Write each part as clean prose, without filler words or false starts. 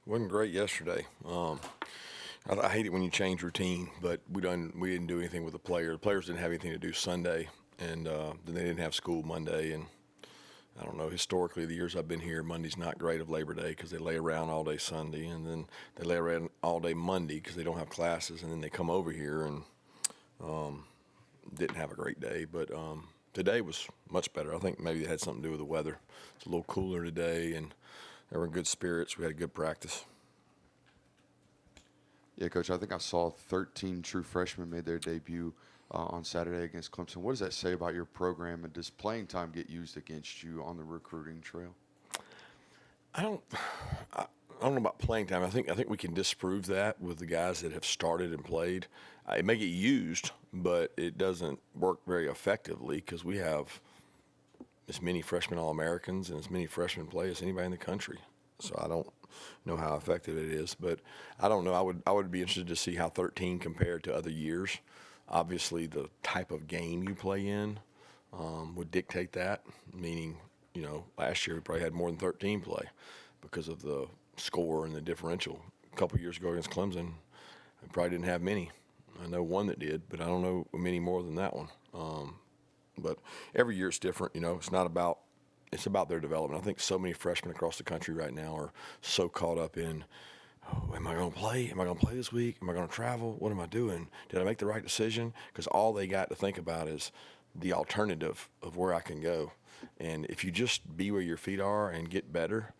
Wasn't great yesterday. I hate it when you change routine, but we didn't do anything with the player. The players didn't have anything to do Sunday, and then they didn't have school Monday. And I don't know. Historically, the years I've been here, Monday's not great of Labor Day because they lay around all day Sunday, and then they lay around all day Monday because they don't have classes, and then they come over here and didn't have a great day. But today was much better. I think maybe it had something to do with the weather. It's a little cooler today, and they were in good spirits. We had a good practice. Yeah, Coach, I think I saw 13 true freshmen made their debut on Saturday against Clemson. What does that say about your program, and does playing time get used against you on the recruiting trail? I don't. I don't know about playing time. I think we can disprove that with the guys that have started and played. It may get used, but it doesn't work very effectively because we have as many freshman All-Americans and as many freshmen play as anybody in the country. So I don't know how effective it is, but I don't know. I would be interested to see how 13 compared to other years. Obviously, the type of game you play in would dictate that. Meaning, last year we probably had more than 13 play because of the score and the differential. A couple years ago against Clemson, we probably didn't have many. I know one that did, but I don't know many more than that one. But every year it's different. It's not about it's about their development. I think so many freshmen across the country right now are so caught up in, oh, am I going to play? Am I going to play this week? Am I going to travel? What am I doing? Did I make the right decision? Because all they got to think about is the alternative of where I can go. And if you just be where your feet are and get better,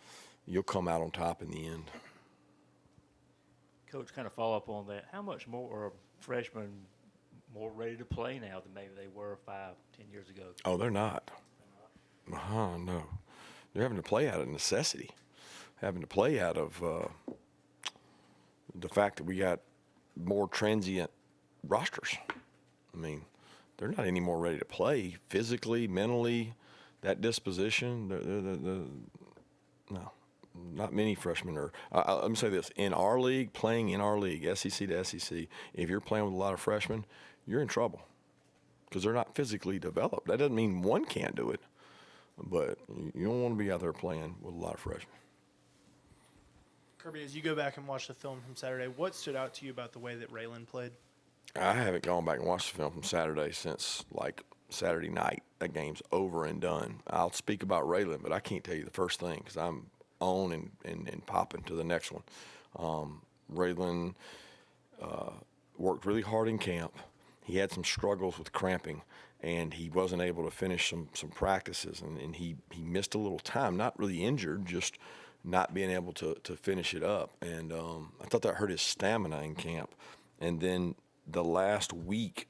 you'll come out on top in the end. Coach, kind of follow up on that. How much more are freshmen more ready to play now than maybe they were 5, 10 years ago? Oh, they're not. No. They're having to play out of necessity, having to play out of the fact that we got more transient rosters. I mean, they're not any more ready to play physically, mentally, that disposition. No, not many freshmen are. Let me say this. Playing in our league, SEC to SEC, if you're playing with a lot of freshmen, you're in trouble because they're not physically developed. That doesn't mean one can't do it. But you don't want to be out there playing with a lot of freshmen. Kirby, as you go back and watch the film from Saturday, what stood out to you about the way that Raylan played? I haven't gone back and watched the film from Saturday since Saturday night. That game's over and done. I'll speak about Raylan, but I can't tell you the first thing because I'm on and popping to the next one. Raylan worked really hard in camp. He had some struggles with cramping, and he wasn't able to finish some practices, and he missed a little time, not really injured, just not being able to finish it up. And I thought that hurt his stamina in camp. And then the last week,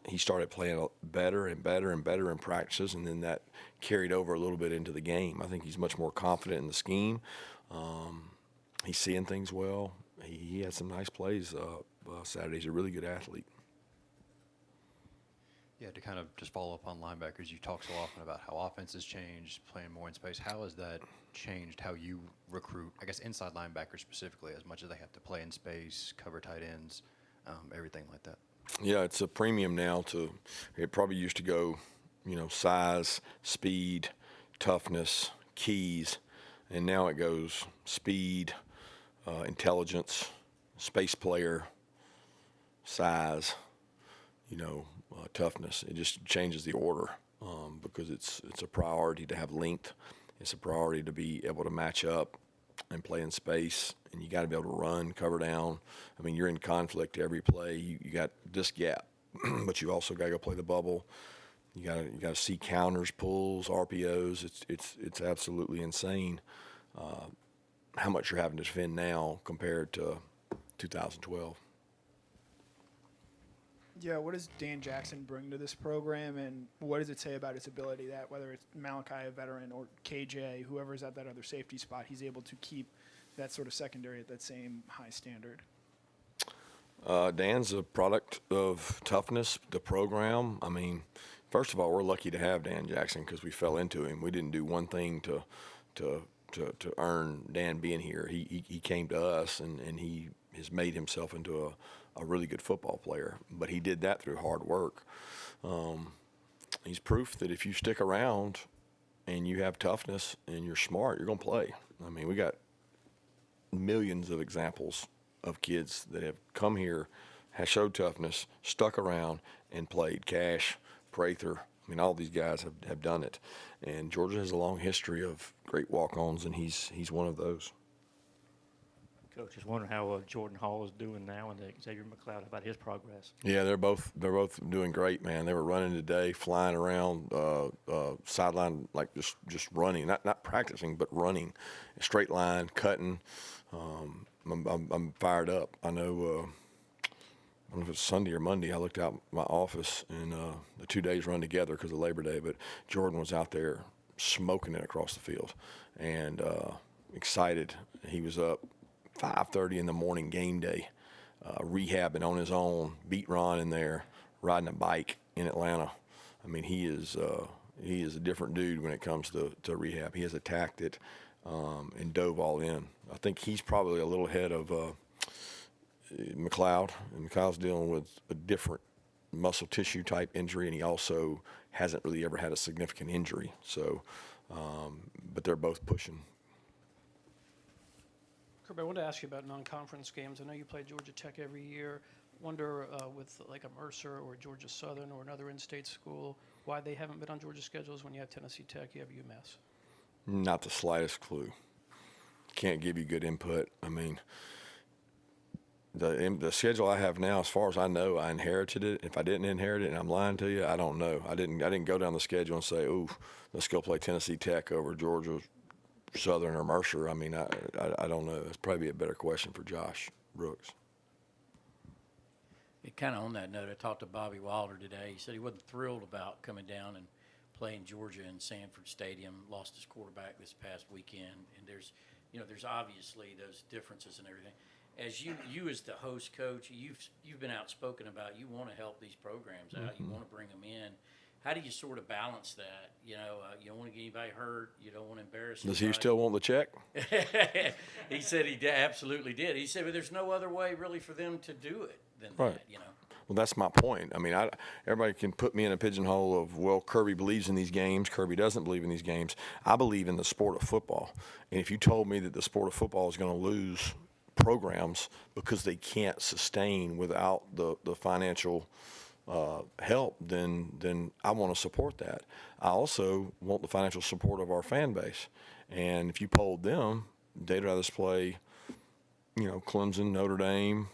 he started playing better and better and better in practices, and then that carried over a little bit into the game. I think he's much more confident in the scheme. He's seeing things well. He had some nice plays Saturday. He's a really good athlete. Yeah, to kind of just follow up on linebackers, you talk so often about how offense has changed, playing more in space. How has that changed how you recruit, I guess, inside linebackers specifically, as much as they have to play in space, cover tight ends, everything like that? Yeah, it's a premium now it probably used to go, size, speed, toughness, keys, and now it goes speed, intelligence, space player, size, toughness. It just changes the order because it's a priority to have length. It's a priority to be able to match up and play in space, and you got to be able to run, cover down. I mean, you're in conflict every play. You got this gap, but you also got to go play the bubble. You got to see counters, pulls, RPOs. It's absolutely insane how much you're having to defend now compared to 2012. Yeah, what does Dan Jackson bring to this program, and what does it say about his ability that whether it's Malachi, a veteran, or KJ, whoever's at that other safety spot, he's able to keep that sort of secondary at that same high standard? Dan's a product of toughness, the program. I mean, first of all, we're lucky to have Dan Jackson because we fell into him. We didn't do one thing to earn Dan being here. He came to us, and he has made himself into a really good football player, but he did that through hard work. He's proof that if you stick around and you have toughness and you're smart, you're going to play. I mean, we got millions of examples of kids that have come here, have showed toughness, stuck around, and played. Cash, Prather, I mean, all these guys have done it. And Georgia has a long history of great walk-ons, and he's one of those. Coach, just wondering how Jordan Hall is doing now, and Xavier McLeod, about his progress. Yeah, they're both doing great, man. They were running today, flying around sideline, like just running, not practicing, but running, a straight line, cutting. I'm fired up. I know. I don't know if it was Sunday or Monday. I looked out my office, and the 2 days run together because of Labor Day. But Jordan was out there smoking it across the field, and excited. He was up 5:30 in the morning, game day, rehabbing on his own, beat Ron in there, riding a bike in Atlanta. I mean, he is a different dude when it comes to rehab. He has attacked it and dove all in. I think he's probably a little ahead of McLeod, and McLeod's dealing with a different muscle tissue type injury, and he also hasn't really ever had a significant injury. So, but they're both pushing. Kirby, I wanted to ask you about non-conference games. I know you play Georgia Tech every year. Wonder with like a Mercer or Georgia Southern or another in-state school, why they haven't been on Georgia schedules when you have Tennessee Tech, you have UMass? Not the slightest clue. Can't give you good input. I mean, the schedule I have now, as far as I know, I inherited it. If I didn't inherit it, and I'm lying to you, I don't know. I didn't go down the schedule and say, "Ooh, let's go play Tennessee Tech over Georgia Southern or Mercer." I mean, I don't know. It's probably a better question for Josh Brooks. Kind of on that note, I talked to Bobby Wilder today. He said he wasn't thrilled about coming down and playing Georgia in Sanford Stadium. Lost his quarterback this past weekend, and there's obviously those differences and everything. As you as the host coach, you've been outspoken about you want to help these programs out. You want to bring them in. How do you sort of balance that? You don't want to get anybody hurt. You don't want to embarrass anybody. Does he still want the check? He said he absolutely did. He said, but there's no other way really for them to do it than Right. that. Well, that's my point. I mean, everybody can put me in a pigeonhole of, well, Kirby believes in these games, Kirby doesn't believe in these games. I believe in the sport of football. And if you told me that the sport of football is going to lose programs because they can't sustain without the financial help, then I want to support that. I also want the financial support of our fan base. And if you polled them, they'd rather play Clemson, Notre Dame,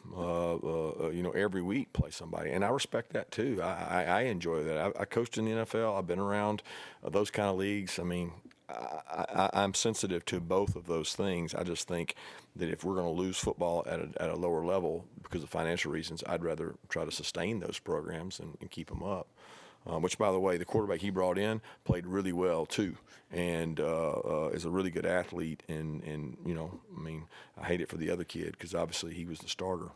every week play somebody. And I respect that too. I enjoy that. I coached in the NFL. I've been around those kind of leagues. I mean, I'm sensitive to both of those things. I just think that if we're going to lose football at a lower level because of financial reasons, I'd rather try to sustain those programs and keep them up. Which, by the way, the quarterback he brought in played really well too, and is a really good athlete. And I hate it for the other kid because obviously he was the starter.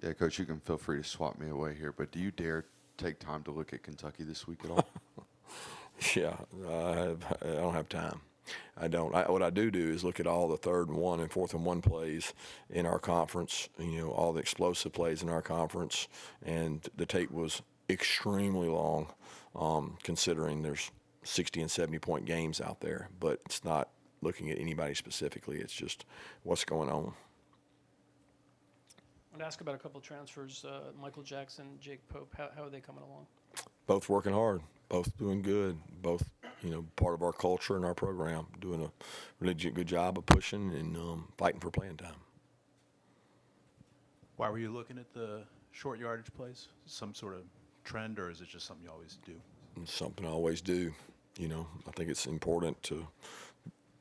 Yeah, Coach, you can feel free to swap me away here, but do you dare take time to look at Kentucky this week at all? Yeah, I don't have time. I don't. What I do is look at all the 3rd and 1 and 4th and 1 plays in our conference, all the explosive plays in our conference, and the tape was extremely long, considering there's 60 and 70-point games out there, but it's not looking at anybody specifically. It's just what's going on. I want to ask about a couple of transfers. Michael Jackson, Jake Pope, how are they coming along? Both working hard, both doing good, both part of our culture and our program, doing a really good job of pushing and fighting for playing time. Why were you looking at the short yardage plays? Some sort of trend, or is it just something you always do? It's something I always do. I think it's important to,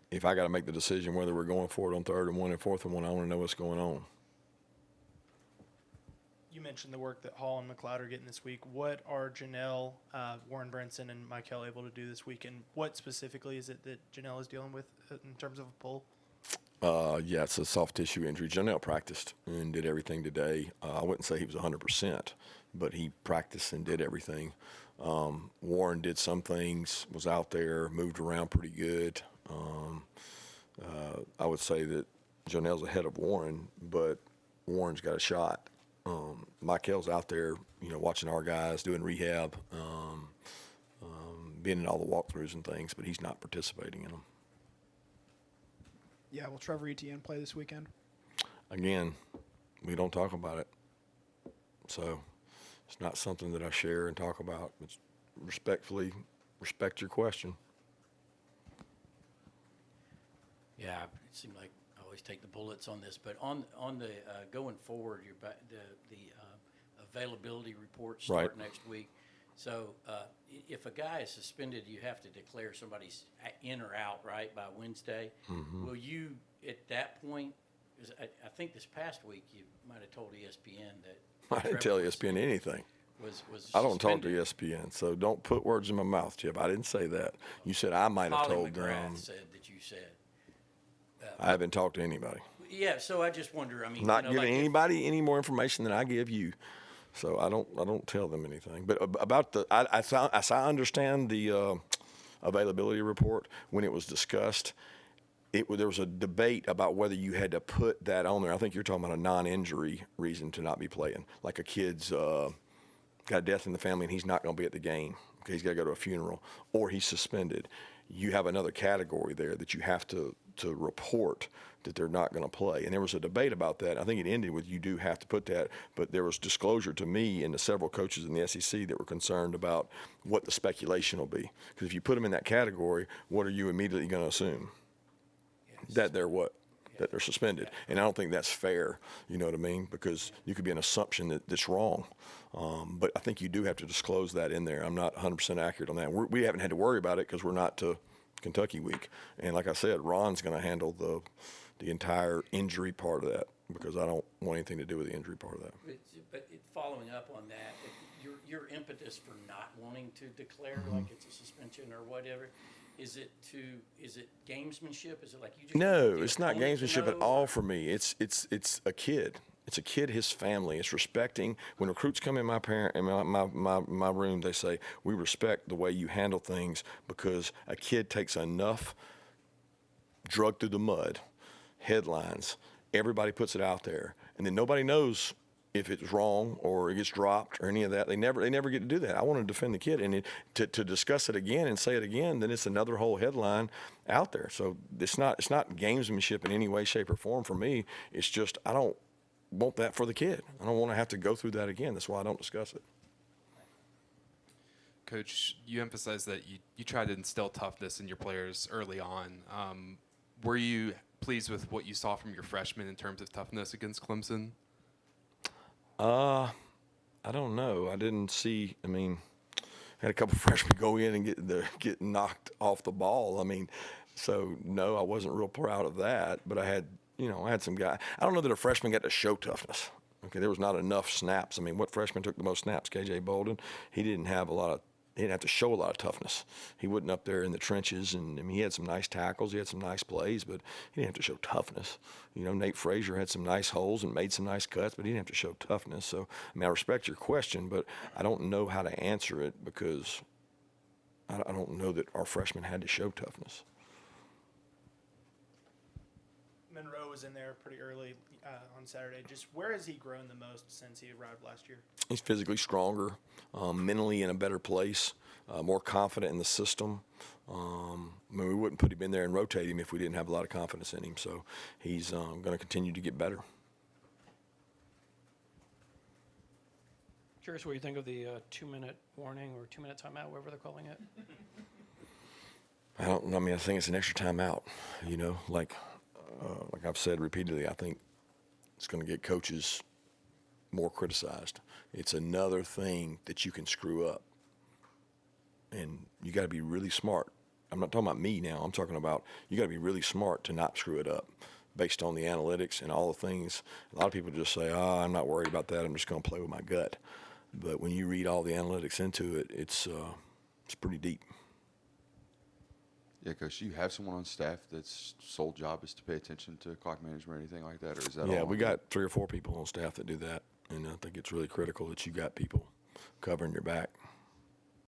if I got to make the decision whether we're going for it on 3rd and 1 and 4th and 1, I want to know what's going on. You mentioned the work that Hall and McLeod are getting this week. What are Janelle, Warren Brinson, and Michael able to do this week, and what specifically is it that Janelle is dealing with in terms of a pull? Yeah, it's a soft tissue injury. Janelle practiced and did everything today. I wouldn't say he was 100%, but he practiced and did everything. Warren did some things, was out there, moved around pretty good. I would say that Janelle's ahead of Warren, but Warren's got a shot. Michael's out there, watching our guys, doing rehab, being in all the walkthroughs and things, but he's not participating in them. Yeah, will Trevor Etienne play this weekend? Again, we don't talk about it. So it's not something that I share and talk about. It's respectfully respect your question. Yeah, it seemed like I always take the bullets on this, but on the going forward, the availability report start Right. next week. So if a guy is suspended, you have to declare somebody's in or out, right, by Wednesday. Mm-hmm. Will you, at that point, 'cause I think this past week you might have told ESPN that I didn't tell ESPN anything. was I don't talk to suspended. ESPN, so don't put words in my mouth, Chip. I didn't say that. You said I might have Holly told McGrath them. said that you said. I haven't talked to anybody. Yeah, so I just wonder. I mean, Not you know, giving like if- anybody any more information than I give you. So I don't tell them anything. But about as I understand the availability report, when it was discussed, there was a debate about whether you had to put that on there. I think you're talking about a non-injury reason to not be playing, like a kid's got a death in the family and he's not going to be at the game. Okay, he's got to go to a funeral, or he's suspended. You have another category there that you have to report that they're not going to play. And there was a debate about that. I think it ended with you do have to put that, but there was disclosure to me and to several coaches in the SEC that were concerned about what the speculation will be. Because if you put them in that category, what are you immediately going to assume? That they're what? That they're suspended. And I don't think that's fair, you know what I mean? Because you could be an assumption that's wrong. But I think you do have to disclose that in there. I'm not 100% accurate on that. We haven't had to worry about it because we're not to Kentucky week. And like I said, Ron's going to handle the entire injury part of that because I don't want anything to do with the injury part of that. But following up on that, your impetus for not wanting to declare Mm-hmm. like it's a suspension or whatever, is it gamesmanship? Is it like you just No, want the it's not opponent to gamesmanship at know, all or- for me. It's a kid. It's a kid, his family. It's respecting. When recruits come in my room, they say, we respect the way you handle things because a kid takes enough drug through the mud, headlines, everybody puts it out there, and then nobody knows if it's wrong or it gets dropped or any of that. They never get to do that. I want to defend the kid, and to discuss it again and say it again, then it's another whole headline out there. So it's not gamesmanship in any way, shape, or form for me. It's just I don't want that for the kid. I don't want to have to go through that again. That's why I don't discuss it. Coach, you emphasized that you tried to instill toughness in your players early on. Were you pleased with what you saw from your freshmen in terms of toughness against Clemson? I don't know. I didn't see. I mean, had a couple freshmen go in and get knocked off the ball. I mean, so no, I wasn't real proud of that. But I had some guy. I don't know that a freshman got to show toughness. Okay, there was not enough snaps. I mean, what freshman took the most snaps? KJ Bolden. He didn't have to show a lot of toughness. He wasn't up there in the trenches, and I mean, he had some nice tackles, he had some nice plays, but he didn't have to show toughness. You know, Nate Frazier had some nice holes and made some nice cuts, but he didn't have to show toughness. So, I mean, I respect your question, but I don't know how to answer it because I don't know that our freshmen had to show toughness. Monroe was in there pretty early on Saturday. Just where has he grown the most since he arrived last year? He's physically stronger, mentally in a better place, more confident in the system. I mean, we wouldn't put him in there and rotate him if we didn't have a lot of confidence in him. So he's going to continue to get better. Curious what you think of the 2-minute warning or 2-minute timeout, whatever they're calling it. I think it's an extra timeout. You know, like I've said repeatedly, I think it's going to get coaches more criticized. It's another thing that you can screw up. And you got to be really smart. I'm not talking about me now. I'm talking about you got to be really smart to not screw it up based on the analytics and all the things. A lot of people just say, I'm not worried about that. I'm just going to play with my gut. But when you read all the analytics into it, it's pretty deep. Yeah, Coach, do you have someone on staff that's sole job is to pay attention to clock management or anything like that, or is that all? Yeah, we got 3 or 4 people on staff that do that, and I think it's really critical that you got people covering your back.